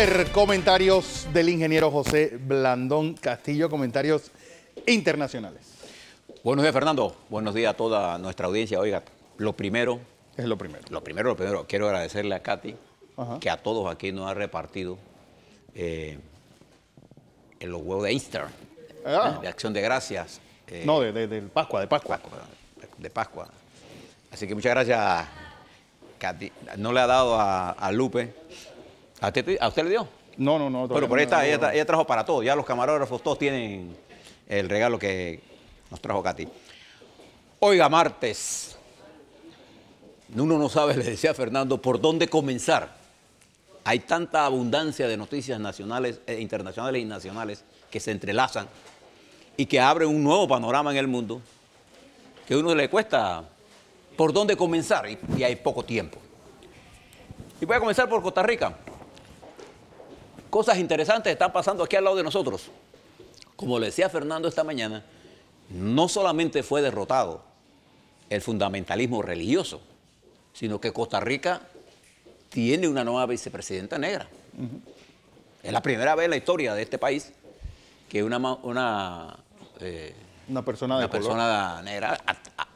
ver, comentarios del ingeniero José Blandón Castillo, comentarios internacionales. Buenos días, Fernando. Buenos días a toda nuestra audiencia. Oiga, lo primero, quiero agradecerle a Katy, que a todos aquí nos ha repartido en los huevos de Easter, de Acción de Gracias. No, de Pascua, de Pascua. Así que muchas gracias, Katy. No le ha dado a Lupe. ¿A usted le dio? No. Pero por ahí está, ella trajo para todos. Ya los camarógrafos todos tienen el regalo que nos trajo Katy. Oiga, martes. Uno no sabe, le decía Fernando, por dónde comenzar. Hay tanta abundancia de noticias nacionales, internacionales y nacionales que se entrelazan y que abren un nuevo panorama en el mundo que a uno le cuesta por dónde comenzar y hay poco tiempo. Y voy a comenzar por Costa Rica. Cosas interesantes están pasando aquí al lado de nosotros. Como le decía Fernando esta mañana, no solamente fue derrotado el fundamentalismo religioso, sino que Costa Rica tiene una nueva vicepresidenta negra. Es la primera vez en la historia de este país que una persona negra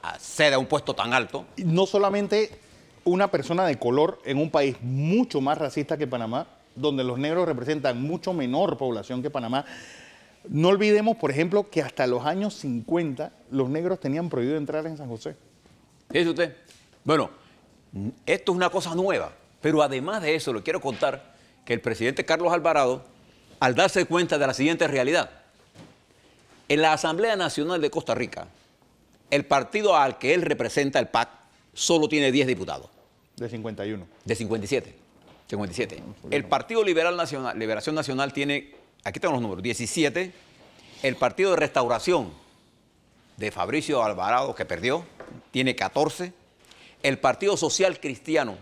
accede a un puesto tan alto. Y no solamente una persona de color en un país mucho más racista que Panamá, donde los negros representan mucho menor población que Panamá. No olvidemos, por ejemplo, que hasta los años 50 los negros tenían prohibido entrar en San José. Fíjese usted. Bueno, esto es una cosa nueva, pero además de eso le quiero contar que el presidente Carlos Alvarado, al darse cuenta de la siguiente realidad, en la Asamblea Nacional de Costa Rica, el partido al que él representa, el PAC, solo tiene 10 diputados. De 51. De 57. El Partido Liberación Nacional tiene, aquí tengo los números, 17. El Partido de Restauración de Fabricio Alvarado, que perdió, tiene 14. El Partido Social Cristiano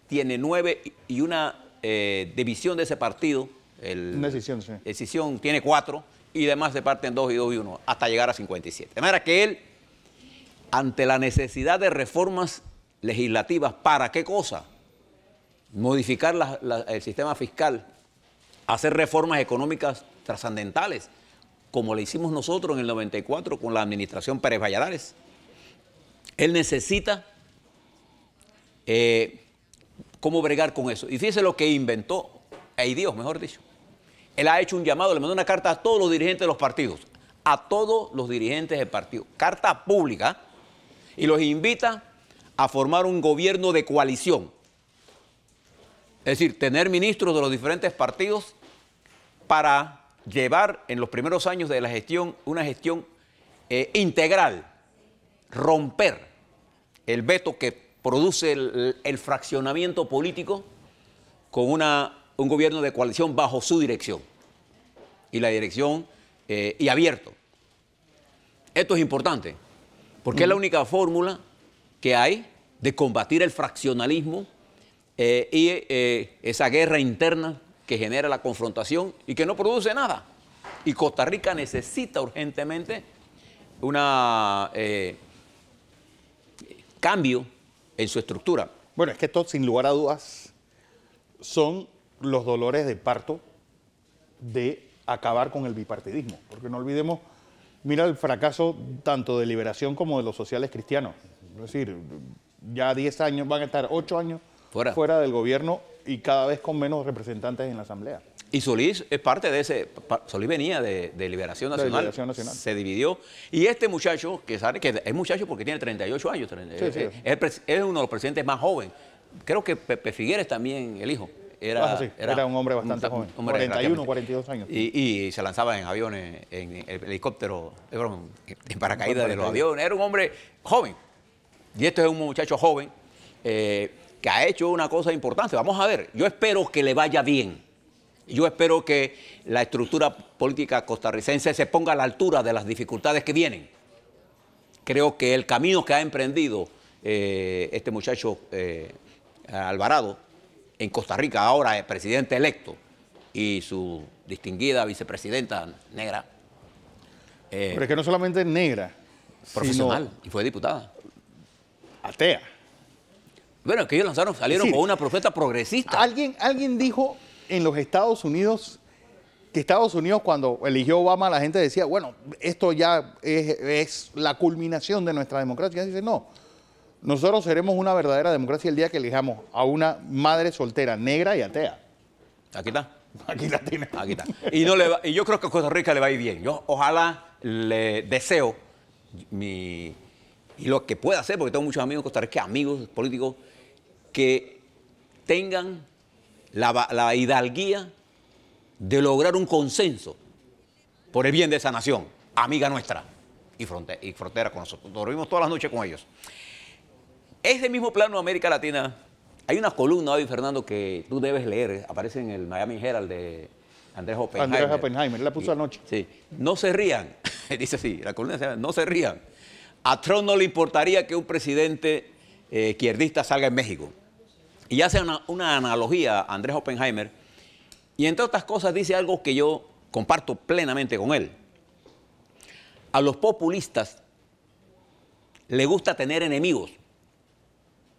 tiene 9 y una división de ese partido, Una decisión, sí. Decisión tiene 4 y demás se parten 2 y 2 y 1 hasta llegar a 57. De manera que él, ante la necesidad de reformas legislativas, ¿para qué cosa? Modificar el sistema fiscal, hacer reformas económicas trascendentales, como le hicimos nosotros en el 94 con la administración Pérez Valladares. Él necesita cómo bregar con eso. Y fíjese lo que inventó, Dios, mejor dicho. Él ha hecho un llamado, le mandó una carta a todos los dirigentes de los partidos, a todos los dirigentes del partido, carta pública, y los invita a formar un gobierno de coalición. Es decir, tener ministros de los diferentes partidos para llevar en los primeros años de la gestión una gestión integral, romper el veto que produce el fraccionamiento político con un gobierno de coalición bajo su dirección y la dirección y abierto. Esto es importante porque es la única fórmula que hay de combatir el fraccionalismo y esa guerra interna que genera la confrontación y que no produce nada. Y Costa Rica necesita urgentemente un cambio en su estructura. Bueno, es que esto, sin lugar a dudas, son los dolores de parto de acabar con el bipartidismo. Porque no olvidemos, mira el fracaso tanto de Liberación como de los sociales cristianos. Es decir, ya 10 años, van a estar 8 años fuera del gobierno y cada vez con menos representantes en la Asamblea. Y Solís es parte de ese, Solís venía de Liberación Nacional, se dividió. Y este muchacho, que sabe que es muchacho porque tiene 38 años, es uno de los presidentes más jóvenes. Creo que Pepe Figueres también, el hijo, era un hombre bastante joven, 41, 42 años. Y se lanzaba en aviones, en helicóptero, en paracaídas de los aviones. Era un hombre joven. Y este es un muchacho joven que ha hecho una cosa importante. Vamos a ver, yo espero que le vaya bien. Yo espero que la estructura política costarricense se ponga a la altura de las dificultades que vienen. Creo que el camino que ha emprendido este muchacho Alvarado en Costa Rica, ahora es presidente electo, y su distinguida vicepresidenta negra. Pero es que no solamente es negra, profesional, y fue diputada. Atea. Bueno, es que ellos salieron con una profeta progresista. Alguien dijo en los Estados Unidos, que Estados Unidos cuando eligió Obama la gente decía, bueno, esto ya es la culminación de nuestra democracia. Dice, no, nosotros seremos una verdadera democracia el día que elijamos a una madre soltera, negra y atea. Aquí está. Aquí la tiene. Aquí está. Y yo creo que a Costa Rica le va a ir bien. Yo ojalá le deseo y lo que pueda hacer, porque tengo muchos amigos en Costa Rica, amigos políticos, que tengan la hidalguía de lograr un consenso por el bien de esa nación, amiga nuestra, y frontera con nosotros. Dormimos todas las noches con ellos. Ese mismo plano de América Latina, hay una columna hoy, Fernando, que tú debes leer, aparece en el Miami Herald de Andrés Oppenheimer. Andrés Oppenheimer, la puso anoche. Sí, no se rían, dice así, la columna se llama, no se rían. A Trump no le importaría que un presidente izquierdista salga en México. Y hace una analogía a Andrés Oppenheimer, y entre otras cosas dice algo que yo comparto plenamente con él. A los populistas les gusta tener enemigos.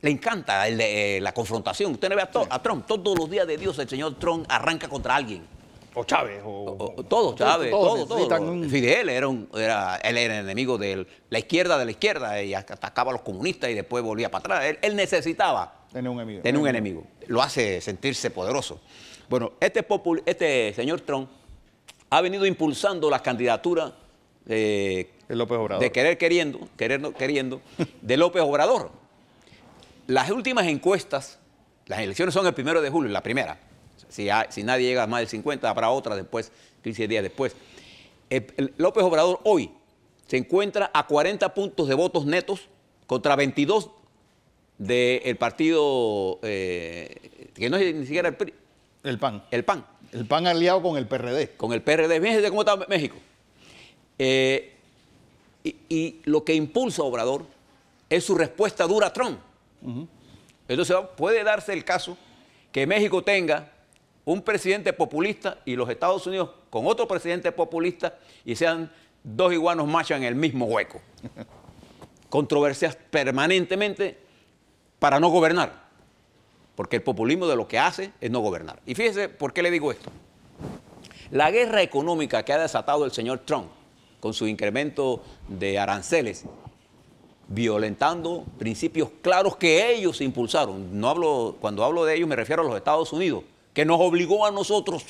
Le encanta la confrontación. Usted no ve a Trump. Todos los días de Dios el señor Trump arranca contra alguien. O Chávez. Todos, Chávez, todos. Fidel él era enemigo de la izquierda y atacaba a los comunistas y después volvía para atrás. Él necesitaba tener un enemigo. Tener un enemigo. Lo hace sentirse poderoso. Bueno, este señor Trump ha venido impulsando las candidaturas de López Obrador. De queriendo, de López Obrador. Las últimas encuestas, las elecciones son el 1 de julio, la primera. Si nadie llega a más del 50, habrá otra después, 15 días después. López Obrador hoy se encuentra a 40 puntos de votos netos contra 22 del partido, que no es ni siquiera el PRI. El PAN. El PAN. El PAN aliado con el PRD. Con el PRD. Fíjense cómo está México. Y lo que impulsa a Obrador es su respuesta dura a Trump. Entonces puede darse el caso que México tenga un presidente populista y los Estados Unidos con otro presidente populista y sean dos iguanos machos en el mismo hueco. Controversias permanentemente para no gobernar. Porque el populismo de lo que hace es no gobernar. Y fíjese por qué le digo esto. La guerra económica que ha desatado el señor Trump con su incremento de aranceles, violentando principios claros que ellos impulsaron. Cuando hablo de ellos me refiero a los Estados Unidos, que nos obligó a nosotros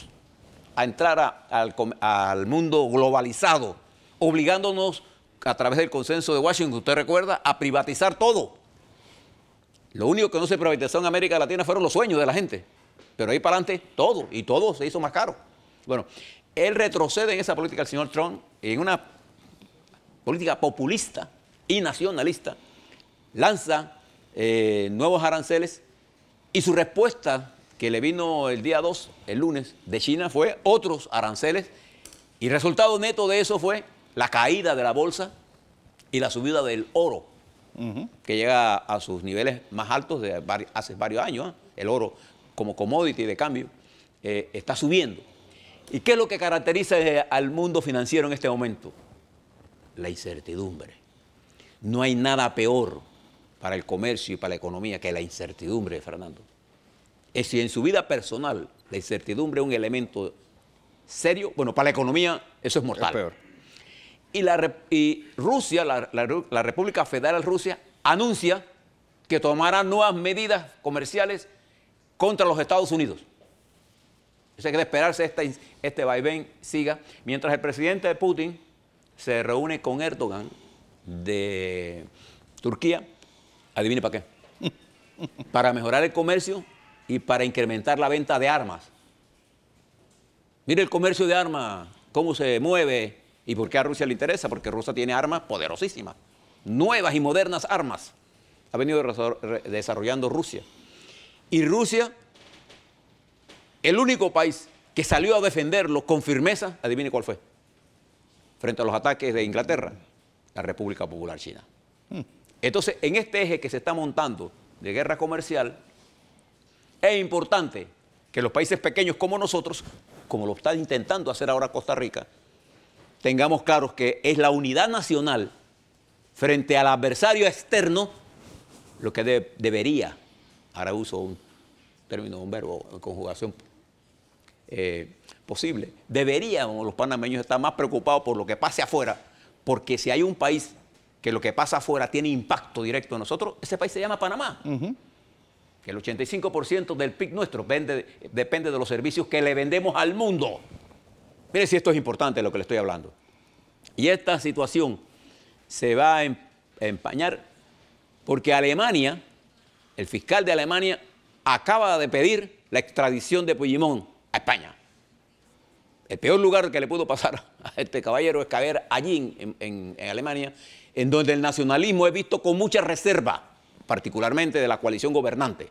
a entrar al mundo globalizado, obligándonos a través del consenso de Washington, usted recuerda, a privatizar todo. Lo único que no se privatizó en América Latina fueron los sueños de la gente. Pero ahí para adelante, todo, y todo se hizo más caro. Bueno, él retrocede en esa política del señor Trump, en una política populista y nacionalista, lanza nuevos aranceles y su respuesta que le vino el día 2, el lunes, de China fue otros aranceles y resultado neto de eso fue la caída de la bolsa y la subida del oro, que llega a sus niveles más altos de hace varios años. El oro como commodity de cambio está subiendo. ¿Y qué es lo que caracteriza al mundo financiero en este momento? La incertidumbre. No hay nada peor para el comercio y para la economía que la incertidumbre, Fernando. Es si en su vida personal la incertidumbre es un elemento serio, bueno, para la economía eso es mortal. Es peor. Y Rusia, la República Federal Rusia, anuncia que tomará nuevas medidas comerciales contra los Estados Unidos. Eso hay que esperarse este vaivén siga, mientras el presidente Putin se reúne con Erdogan de Turquía, adivine para qué, para mejorar el comercio y para incrementar la venta de armas. Mire el comercio de armas, cómo se mueve y por qué a Rusia le interesa, porque Rusia tiene armas poderosísimas, nuevas y modernas armas. Ha venido desarrollando Rusia. Y Rusia, el único país que salió a defenderlo con firmeza, adivine cuál fue, frente a los ataques de Inglaterra, la República Popular China. Entonces, en este eje que se está montando de guerra comercial, es importante que los países pequeños como nosotros, como lo está intentando hacer ahora Costa Rica, tengamos claros que es la unidad nacional frente al adversario externo lo que debería, ahora uso un término, un verbo, conjugación posible. Deberíamos los panameños estar más preocupados por lo que pase afuera, porque si hay un país que lo que pasa afuera tiene impacto directo en nosotros, ese país se llama Panamá. Que el 85% del PIB nuestro depende de los servicios que le vendemos al mundo. Mire si esto es importante lo que le estoy hablando. Y esta situación se va a empañar porque Alemania, el fiscal de Alemania, acaba de pedir la extradición de Puigdemont a España. El peor lugar que le pudo pasar a este caballero es caer allí en Alemania, en donde el nacionalismo es visto con mucha reserva, particularmente de la coalición gobernante.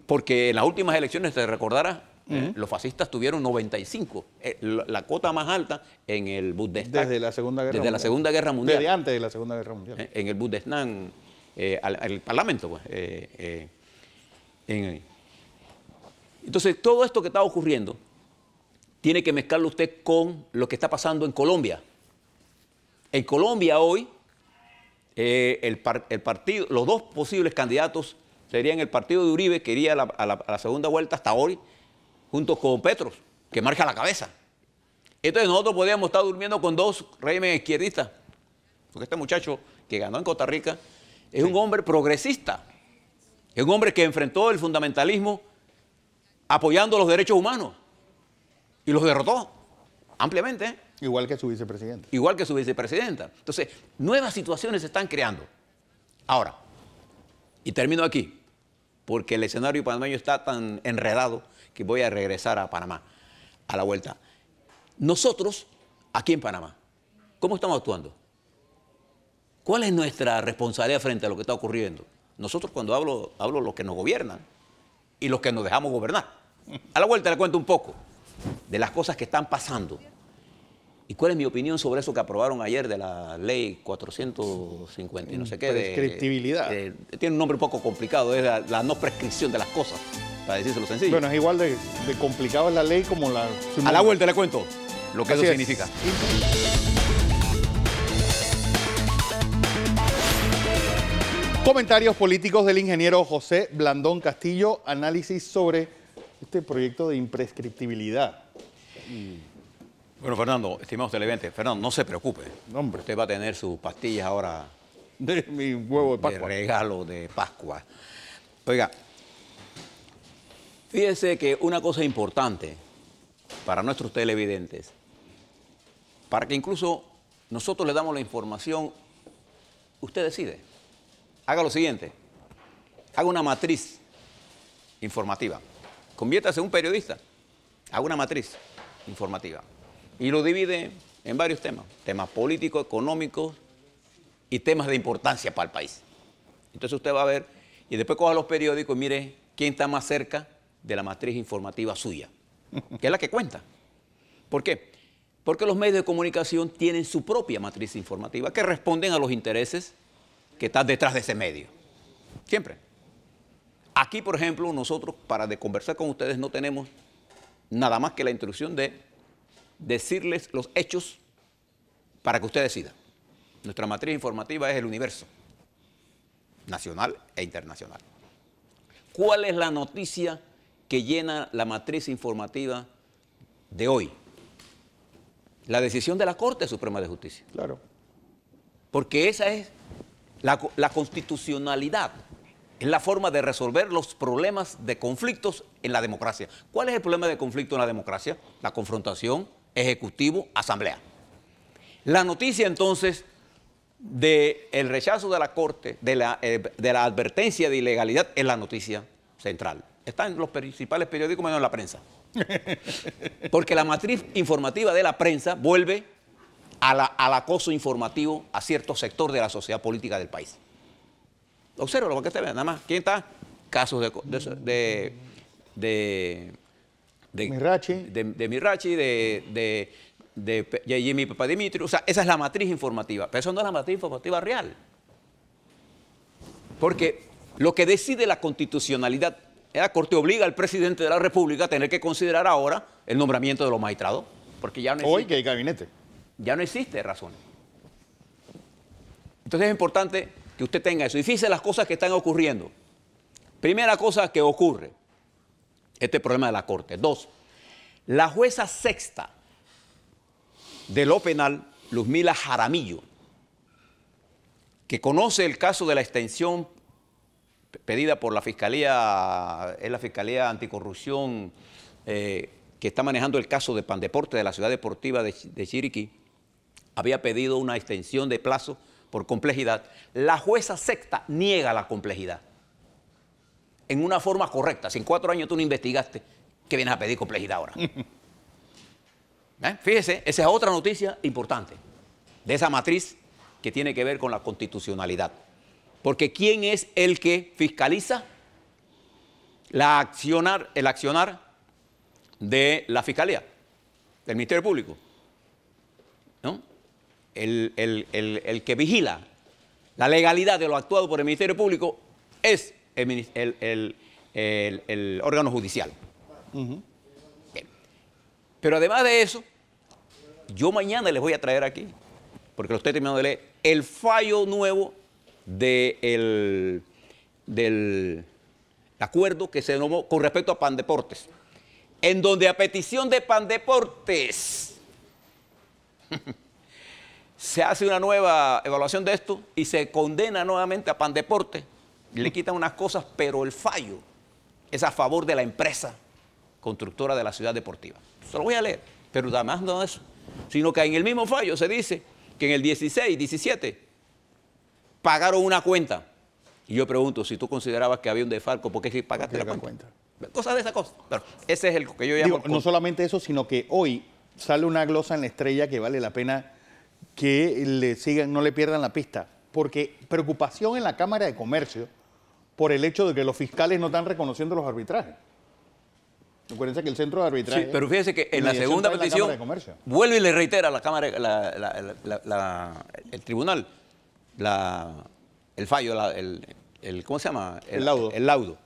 Porque en las últimas elecciones, te recordarás, los fascistas tuvieron 95, la cuota más alta en el Bundestag. Desde la Segunda Guerra Mundial. Desde la Segunda Guerra Mundial. Desde antes de la Segunda Guerra Mundial. En el Bundestag, el Parlamento. Pues, entonces, todo esto que está ocurriendo tiene que mezclarlo usted con lo que está pasando en Colombia. En Colombia hoy, el partido, los dos posibles candidatos serían el partido de Uribe, que iría a la segunda vuelta hasta hoy, junto con Petro, que marca la cabeza. Entonces nosotros podríamos estar durmiendo con dos regímenes izquierdistas, porque este muchacho que ganó en Costa Rica es un hombre progresista, es un hombre que enfrentó el fundamentalismo apoyando los derechos humanos y los derrotó ampliamente. Igual que su vicepresidenta. Igual que su vicepresidenta. Entonces, nuevas situaciones se están creando. Ahora, y termino aquí, porque el escenario panameño está tan enredado que voy a regresar a Panamá, a la vuelta. Nosotros, aquí en Panamá, ¿cómo estamos actuando? ¿Cuál es nuestra responsabilidad frente a lo que está ocurriendo? Nosotros, cuando hablo los que nos gobiernan y los que nos dejamos gobernar. A la vuelta le cuento un poco de las cosas que están pasando. ¿Y cuál es mi opinión sobre eso que aprobaron ayer de la ley 450 y no sé qué? Prescriptibilidad. Tiene un nombre un poco complicado, es la no prescripción de las cosas, para decírselo sencillo. Bueno, es igual de complicado la ley como la... A la vuelta le cuento lo que eso significa. Comentarios políticos del ingeniero José Blandón Castillo, análisis sobre este proyecto de imprescriptibilidad. Bueno, Fernando, estimados televidentes, Fernando, no se preocupe. No, hombre. Usted va a tener sus pastillas ahora De mi huevo de Pascua. de regalo de Pascua. Oiga, fíjese que una cosa importante para nuestros televidentes, para que incluso nosotros le damos la información, usted decide. Haga lo siguiente, haga una matriz informativa. Conviértase en un periodista, haga una matriz informativa. Y lo divide en varios temas, temas políticos, económicos y temas de importancia para el país. Entonces usted va a ver, y después coja los periódicos y mire quién está más cerca de la matriz informativa suya, que es la que cuenta. ¿Por qué? Porque los medios de comunicación tienen su propia matriz informativa que responden a los intereses que están detrás de ese medio. Siempre. Aquí, por ejemplo, nosotros para conversar con ustedes no tenemos nada más que la instrucción de decirles los hechos para que usted decida. Nuestra matriz informativa es el universo, nacional e internacional. ¿Cuál es la noticia que llena la matriz informativa de hoy? La decisión de la Corte Suprema de Justicia. Claro. Porque esa es la constitucionalidad. Es la forma de resolver los problemas de conflictos en la democracia. ¿Cuál es el problema de conflicto en la democracia? La confrontación ejecutivo-asamblea. La noticia entonces del rechazo de la Corte, de la advertencia de ilegalidad, es la noticia central. Está en los principales periódicos menos en la prensa. Porque la matriz informativa de la prensa vuelve al acoso informativo a cierto sector de la sociedad política del país. Observa lo que usted ve, nada más. ¿Quién está? Casos de Mirachi. de Mirachi, de Jimmy Papadimitri. O sea, esa es la matriz informativa. Pero eso no es la matriz informativa real. Porque lo que decide la constitucionalidad, la Corte obliga al presidente de la República a tener que considerar ahora el nombramiento de los magistrados. Porque ya no existe. Hoy que hay gabinete. Ya no existe razón. Entonces es importante que usted tenga eso. Y fíjese las cosas que están ocurriendo. Primera cosa que ocurre, este problema de la Corte. Dos, La jueza sexta de lo penal, Luzmila Jaramillo, que conoce el caso de la extensión pedida por la Fiscalía, es la Fiscalía Anticorrupción que está manejando el caso de Pandeporte de la Ciudad Deportiva de Chiriquí, había pedido una extensión de plazo por complejidad. La jueza sexta niega la complejidad en una forma correcta. Si en 4 años tú no investigaste, ¿qué vienes a pedir complejidad ahora? Fíjese, esa es otra noticia importante de esa matriz que tiene que ver con la constitucionalidad. Porque ¿quién es el que fiscaliza el accionar de la Fiscalía, del Ministerio Público? ¿No? El que vigila la legalidad de lo actuado por el Ministerio Público es el órgano judicial. Bien. Pero además de eso, yo mañana les voy a traer aquí, porque lo estoy terminando de leer, el fallo nuevo del acuerdo que se nombró con respecto a Pandeportes, en donde a petición de Pandeportes se hace una nueva evaluación de esto y se condena nuevamente a Pandeportes, le quitan unas cosas, pero el fallo es a favor de la empresa constructora de la Ciudad Deportiva. Se lo voy a leer, pero además no eso, sino que en el mismo fallo se dice que en el 16, 17 pagaron una cuenta. Y yo pregunto, si tú considerabas que había un desfalco, ¿por qué pagaste la cuenta? Cosas de esa cosa. Pero ese es el que yo llamo... no solamente eso, sino que hoy sale una glosa en La Estrella que vale la pena que le sigan, no le pierdan la pista. Porque preocupación en la Cámara de Comercio por el hecho de que los fiscales no están reconociendo los arbitrajes. Acuérdense que el centro de arbitraje... Sí, pero fíjese que en la segunda petición vuelve y le reitera a la Cámara, el tribunal, el fallo, ¿cómo se llama? El laudo. El laudo.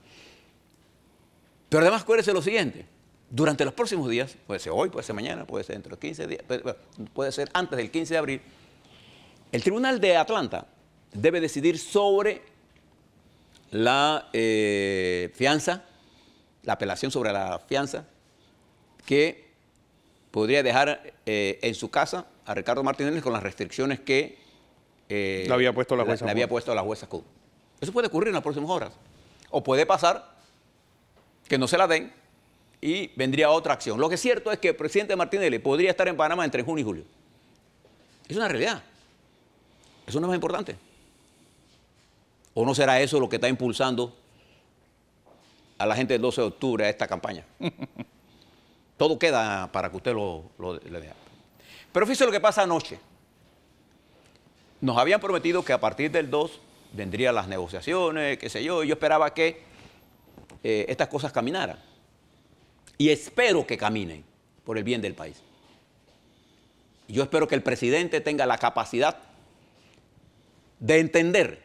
Pero además acuérdese lo siguiente, durante los próximos días, puede ser hoy, puede ser mañana, puede ser dentro de 15 días, puede ser antes del 15 de abril, el Tribunal de Atlanta debe decidir sobre la fianza, la apelación sobre la fianza que podría dejar en su casa a Ricardo Martinelli con las restricciones que le había puesto la jueza Cook. Eso puede ocurrir en las próximas horas. O puede pasar que no se la den y vendría otra acción. Lo que es cierto es que el presidente Martinelli podría estar en Panamá entre junio y julio. Es una realidad. Eso no es más importante. ¿O no será eso lo que está impulsando a la gente del 12 de octubre a esta campaña? Todo queda para que usted lo vea. Pero fíjese lo que pasa anoche. Nos habían prometido que a partir del 2 vendrían las negociaciones, qué sé yo, y yo esperaba que estas cosas caminaran. Y espero que caminen por el bien del país. Yo espero que el presidente tenga la capacidad de entender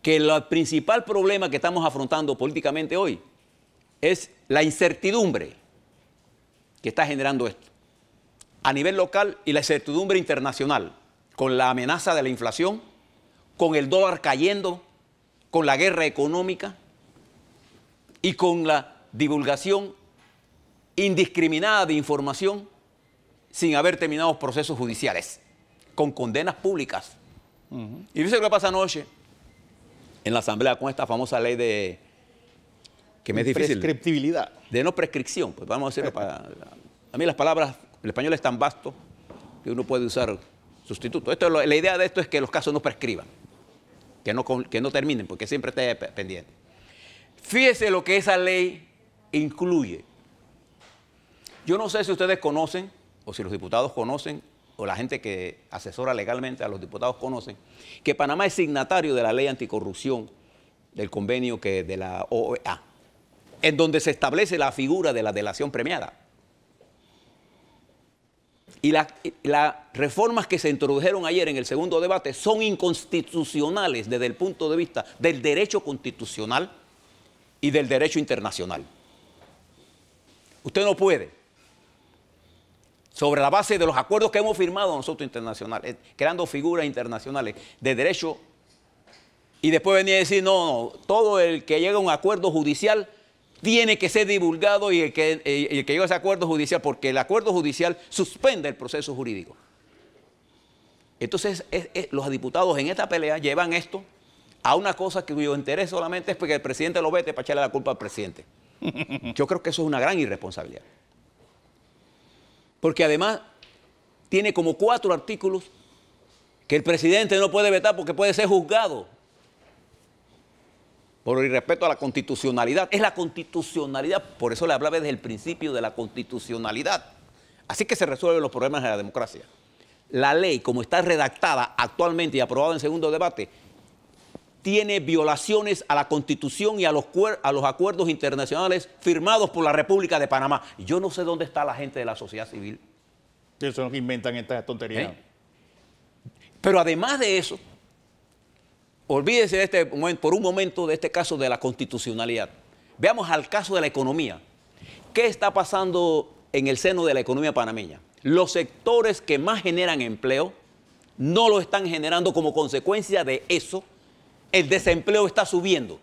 que el principal problema que estamos afrontando políticamente hoy es la incertidumbre que está generando esto a nivel local y la incertidumbre internacional, con la amenaza de la inflación, con el dólar cayendo, con la guerra económica y con la divulgación indiscriminada de información sin haber terminado procesos judiciales, con condenas públicas. Y fíjese lo que pasa anoche en la Asamblea con esta famosa ley de... que me es difícil. Prescriptibilidad. De no prescripción, pues vamos a decirlo para... A mí las palabras, el español es tan vasto que uno puede usar sustituto. La idea de esto es que los casos no prescriban, que no terminen, porque siempre esté pendiente. Fíjese lo que esa ley incluye. Yo no sé si ustedes conocen, o si los diputados conocen, o la gente que asesora legalmente a los diputados conocen, que Panamá es signatario de la ley anticorrupción del convenio de la OEA, en donde se establece la figura de la delación premiada. Y las reformas que se introdujeron ayer en el segundo debate son inconstitucionales desde el punto de vista del derecho constitucional y del derecho internacional. Usted no puede, sobre la base de los acuerdos que hemos firmado nosotros internacionales, creando figuras internacionales de derecho, y después venir a decir, no, todo el que llega a un acuerdo judicial tiene que ser divulgado y el que llegue a ese acuerdo judicial, porque el acuerdo judicial suspende el proceso jurídico. Entonces, los diputados en esta pelea llevan esto a una cosa cuyo interés solamente es porque el presidente lo vete para echarle la culpa al presidente. Yo creo que eso es una gran irresponsabilidad. Porque además tiene como 4 artículos que el presidente no puede vetar porque puede ser juzgado por irrespeto a la constitucionalidad. Es la constitucionalidad, por eso le hablaba desde el principio de la constitucionalidad. Así que se resuelven los problemas de la democracia. La ley, como está redactada actualmente y aprobada en segundo debate, tiene violaciones a la Constitución y a los acuerdos internacionales firmados por la República de Panamá. Yo no sé dónde está la gente de la sociedad civil. Eso son los que inventan estas tonterías. Pero además de eso, olvídese por un momento de este caso de la constitucionalidad. Veamos al caso de la economía. ¿Qué está pasando en el seno de la economía panameña? Los sectores que más generan empleo no lo están generando. Como consecuencia de eso, el desempleo está subiendo.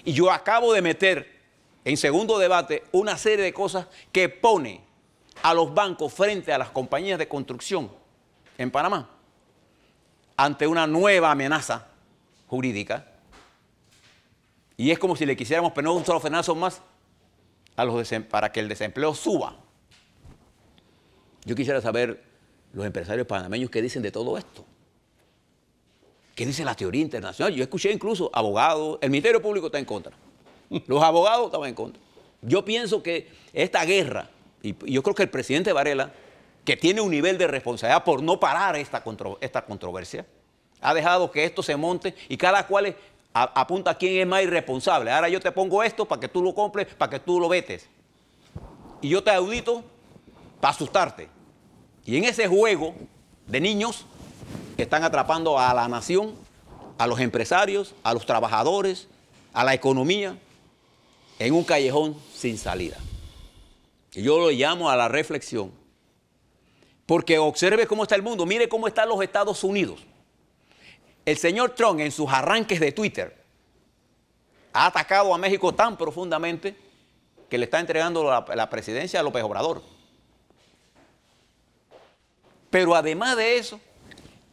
Y yo acabo de meter en segundo debate una serie de cosas que pone a los bancos frente a las compañías de construcción en Panamá ante una nueva amenaza jurídica. Y es como si le quisiéramos poner un solo frenazo más para que el desempleo suba. Yo quisiera saber los empresarios panameños qué dicen de todo esto. ¿Qué dice la teoría internacional? Yo escuché incluso abogados, el Ministerio Público está en contra. Los abogados estaban en contra. Yo pienso que esta guerra, y yo creo que el presidente Varela, que tiene un nivel de responsabilidad por no parar esta controversia, ha dejado que esto se monte y cada cual apunta a quién es más irresponsable. Ahora yo te pongo esto para que tú lo compres, para que tú lo vetes. Y yo te audito para asustarte. Y en ese juego de niños que están atrapando a la nación, a los empresarios, a los trabajadores, a la economía, en un callejón sin salida. Y yo lo llamo a la reflexión, porque observe cómo está el mundo, mire cómo están los Estados Unidos. El señor Trump en sus arranques de Twitter ha atacado a México tan profundamente que le está entregando la presidencia a López Obrador. Pero además de eso,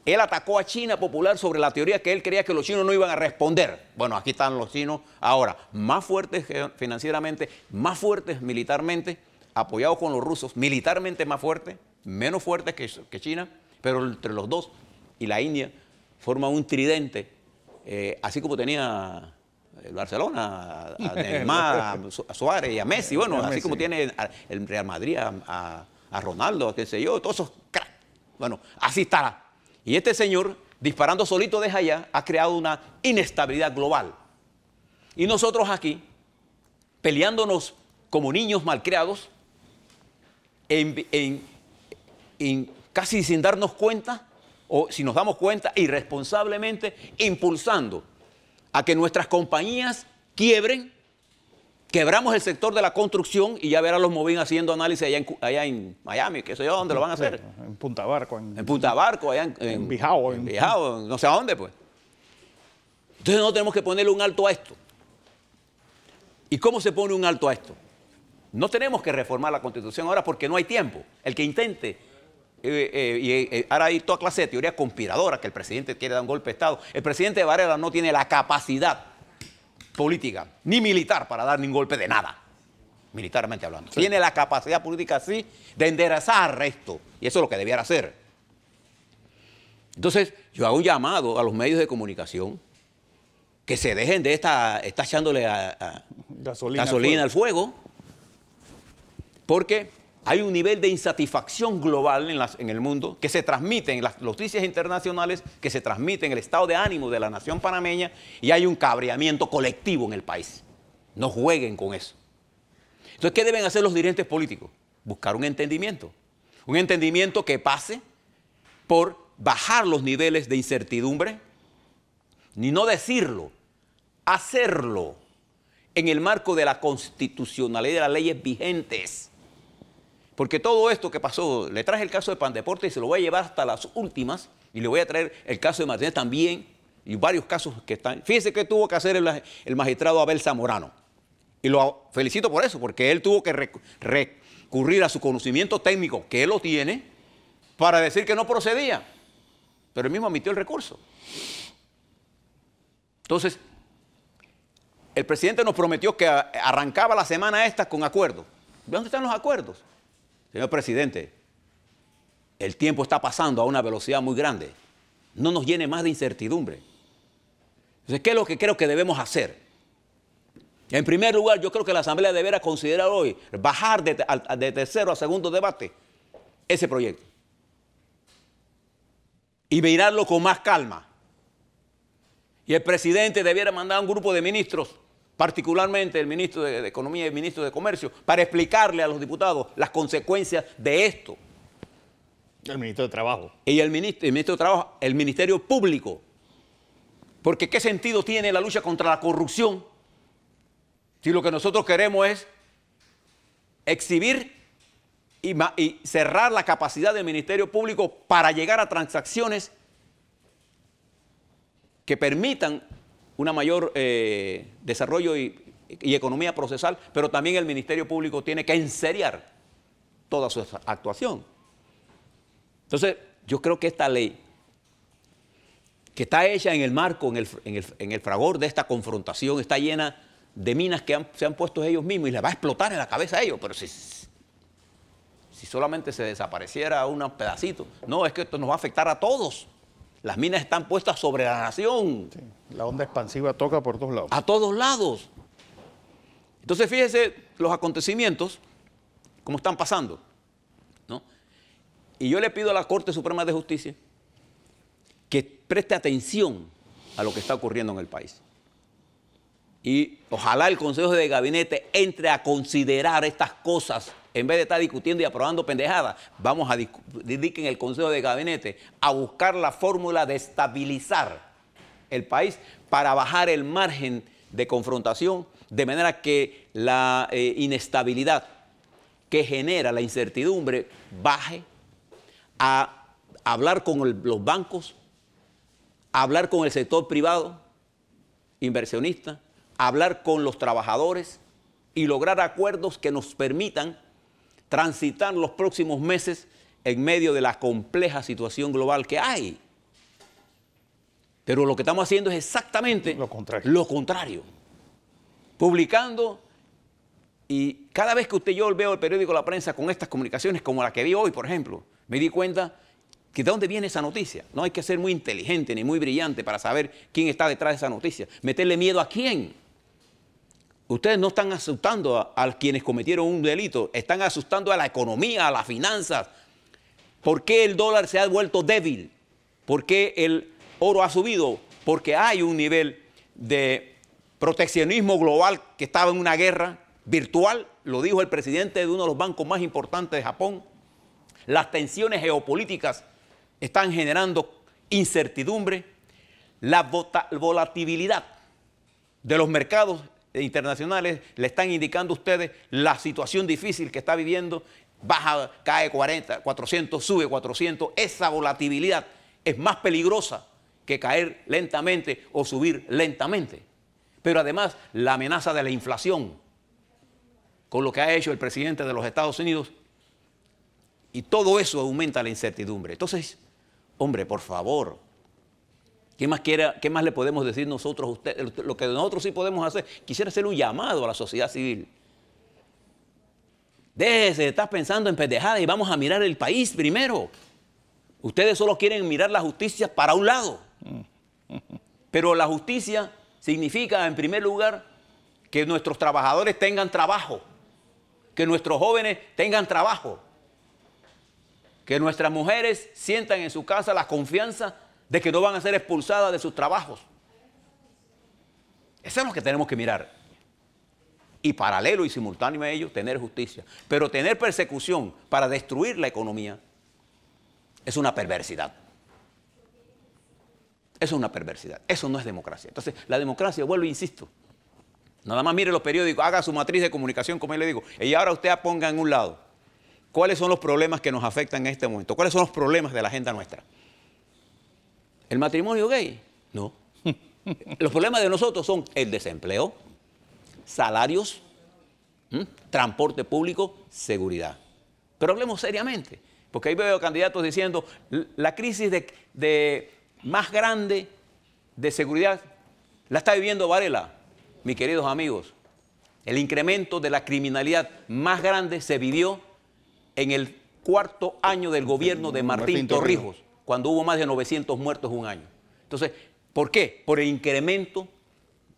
él atacó a China Popular sobre la teoría que él creía que los chinos no iban a responder. Bueno, aquí están los chinos ahora, más fuertes financieramente, más fuertes militarmente, apoyados con los rusos, militarmente más fuertes, menos fuertes que China, pero entre los dos y la India forman un tridente, así como tenía el Barcelona, a Neymar, a Suárez y a Messi, bueno, así como tiene el Real Madrid, a Ronaldo, qué sé yo, todos esos cracks. Bueno, así estará. Y este señor, disparando solito desde allá, ha creado una inestabilidad global. Y nosotros aquí, peleándonos como niños malcriados, casi sin darnos cuenta, o si nos damos cuenta, irresponsablemente, impulsando a que nuestras compañías quiebren. Quebramos el sector de la construcción y ya verán los Movín haciendo análisis allá en Miami, qué sé yo, ¿dónde lo van a hacer? En Punta Barco. En Punta Barco, allá en Bijao. En Bijao, no sé a dónde, pues. Entonces no tenemos que ponerle un alto a esto. ¿Y cómo se pone un alto a esto? No tenemos que reformar la Constitución ahora porque no hay tiempo. El que intente, ahora hay toda clase de teoría conspiradora, que el presidente quiere dar un golpe de Estado. El presidente Varela no tiene la capacidad política, ni militar, para dar ningún golpe de nada, militarmente hablando. Sí. Tiene la capacidad política, sí, de enderezar esto, y eso es lo que debiera hacer. Entonces, yo hago un llamado a los medios de comunicación que se dejen de estar echándole gasolina al fuego, porque hay un nivel de insatisfacción global en el mundo que se transmite en las noticias internacionales, que se transmite en el estado de ánimo de la nación panameña, y hay un cabreamiento colectivo en el país. No jueguen con eso. Entonces, ¿qué deben hacer los dirigentes políticos? Buscar un entendimiento que pase por bajar los niveles de incertidumbre, ni no decirlo, hacerlo en el marco de la constitucionalidad y de las leyes vigentes. Porque todo esto que pasó, le traje el caso de Pandeporte y se lo voy a llevar hasta las últimas, y le voy a traer el caso de Martínez también, y varios casos que están. Fíjese qué tuvo que hacer el magistrado Abel Zamorano. Y lo felicito por eso, porque él tuvo que recurrir a su conocimiento técnico, que él lo tiene, para decir que no procedía. Pero él mismo admitió el recurso. Entonces, el presidente nos prometió que arrancaba la semana esta con acuerdos. ¿Dónde están los acuerdos? Señor presidente, el tiempo está pasando a una velocidad muy grande. No nos llene más de incertidumbre. Entonces, ¿qué es lo que creo que debemos hacer? En primer lugar, yo creo que la Asamblea deberá considerar hoy bajar de tercero a segundo debate ese proyecto y mirarlo con más calma. Y el presidente debiera mandar a un grupo de ministros, particularmente el ministro de Economía y el ministro de Comercio, para explicarle a los diputados las consecuencias de esto. El ministro de Trabajo. Y el ministro de Trabajo, el Ministerio Público. Porque ¿qué sentido tiene la lucha contra la corrupción si lo que nosotros queremos es exhibir y cerrar la capacidad del Ministerio Público para llegar a transacciones que permitan un mayor desarrollo y economía procesal, pero también el Ministerio Público tiene que enseriar toda su actuación? Entonces, yo creo que esta ley, que está hecha en el marco, en el fragor de esta confrontación, está llena de minas que se han puesto ellos mismos y les va a explotar en la cabeza a ellos, pero si solamente se desapareciera un pedacito, no, es que esto nos va a afectar a todos. Las minas están puestas sobre la nación. Sí, la onda expansiva toca por todos lados. A todos lados. Entonces, fíjese los acontecimientos, cómo están pasando, ¿no? Y yo le pido a la Corte Suprema de Justicia que preste atención a lo que está ocurriendo en el país. Y ojalá el Consejo de Gabinete entre a considerar estas cosas. En vez de estar discutiendo y aprobando pendejadas, vamos a dedicar en el Consejo de Gabinete a buscar la fórmula de estabilizar el país para bajar el margen de confrontación, de manera que la inestabilidad que genera la incertidumbre baje, a hablar con los bancos, a hablar con el sector privado, inversionista, a hablar con los trabajadores y lograr acuerdos que nos permitan transitar los próximos meses en medio de la compleja situación global que hay. Pero lo que estamos haciendo es exactamente lo contrario. Publicando, y cada vez que yo veo el periódico La Prensa con estas comunicaciones, como la que vi hoy, por ejemplo, me di cuenta que de dónde viene esa noticia. No hay que ser muy inteligente ni muy brillante para saber quién está detrás de esa noticia. ¿Meterle miedo a quién? Ustedes no están asustando a quienes cometieron un delito, están asustando a la economía, a las finanzas. ¿Por qué el dólar se ha vuelto débil? ¿Por qué el oro ha subido? Porque hay un nivel de proteccionismo global que estaba en una guerra virtual, lo dijo el presidente de uno de los bancos más importantes de Japón. Las tensiones geopolíticas están generando incertidumbre, la volatilidad de los mercados internacionales le están indicando a ustedes la situación difícil que está viviendo. Baja, cae 40, 400, sube 400. Esa volatilidad es más peligrosa que caer lentamente o subir lentamente. Pero además, la amenaza de la inflación, con lo que ha hecho el presidente de los Estados Unidos, y todo eso aumenta la incertidumbre. Entonces, hombre, por favor, ¿qué más le podemos decir nosotros a usted? Lo que nosotros sí podemos hacer, quisiera hacer un llamado a la sociedad civil. Déjese de estar pensando en pendejadas y vamos a mirar el país primero. Ustedes solo quieren mirar la justicia para un lado. Pero la justicia significa, en primer lugar, que nuestros trabajadores tengan trabajo, que nuestros jóvenes tengan trabajo, que nuestras mujeres sientan en su casa la confianza de que no van a ser expulsadas de sus trabajos. Eso es lo que tenemos que mirar. Y paralelo y simultáneo a ello, tener justicia. Pero tener persecución para destruir la economía es una perversidad. Eso es una perversidad. Eso no es democracia. Entonces, la democracia, vuelvo e insisto, nada más mire los periódicos, haga su matriz de comunicación, como yo le digo, y ahora usted ponga en un lado cuáles son los problemas que nos afectan en este momento, cuáles son los problemas de la agenda nuestra. ¿El matrimonio gay? No. Los problemas de nosotros son el desempleo, salarios Transporte público, seguridad. Pero hablemos seriamente, porque ahí veo candidatos diciendo la crisis más grande de seguridad la está viviendo Varela. Mis queridos amigos, el incremento de la criminalidad más grande se vivió en el cuarto año del gobierno de Martín Torrijos, cuando hubo más de 900 muertos en un año. Entonces, ¿por qué? Por el incremento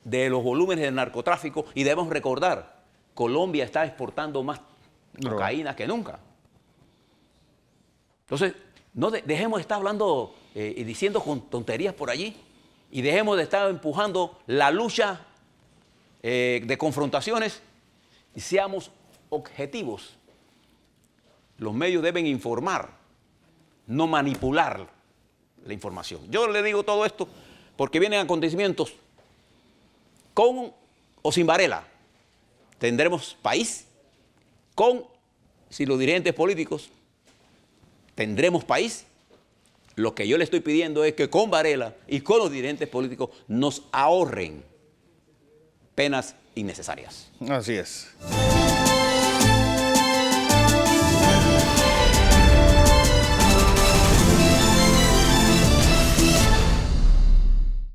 de los volúmenes del narcotráfico, y debemos recordar, Colombia está exportando más cocaína que nunca. Entonces, no dejemos de estar hablando y diciendo tonterías por allí, y dejemos de estar empujando la lucha de confrontaciones y seamos objetivos. Los medios deben informar, no manipular la información. Yo le digo todo esto porque vienen acontecimientos con o sin Varela. Tendremos país, si los dirigentes políticos tendremos país. Lo que yo le estoy pidiendo es que con Varela y con los dirigentes políticos nos ahorren penas innecesarias. Así es.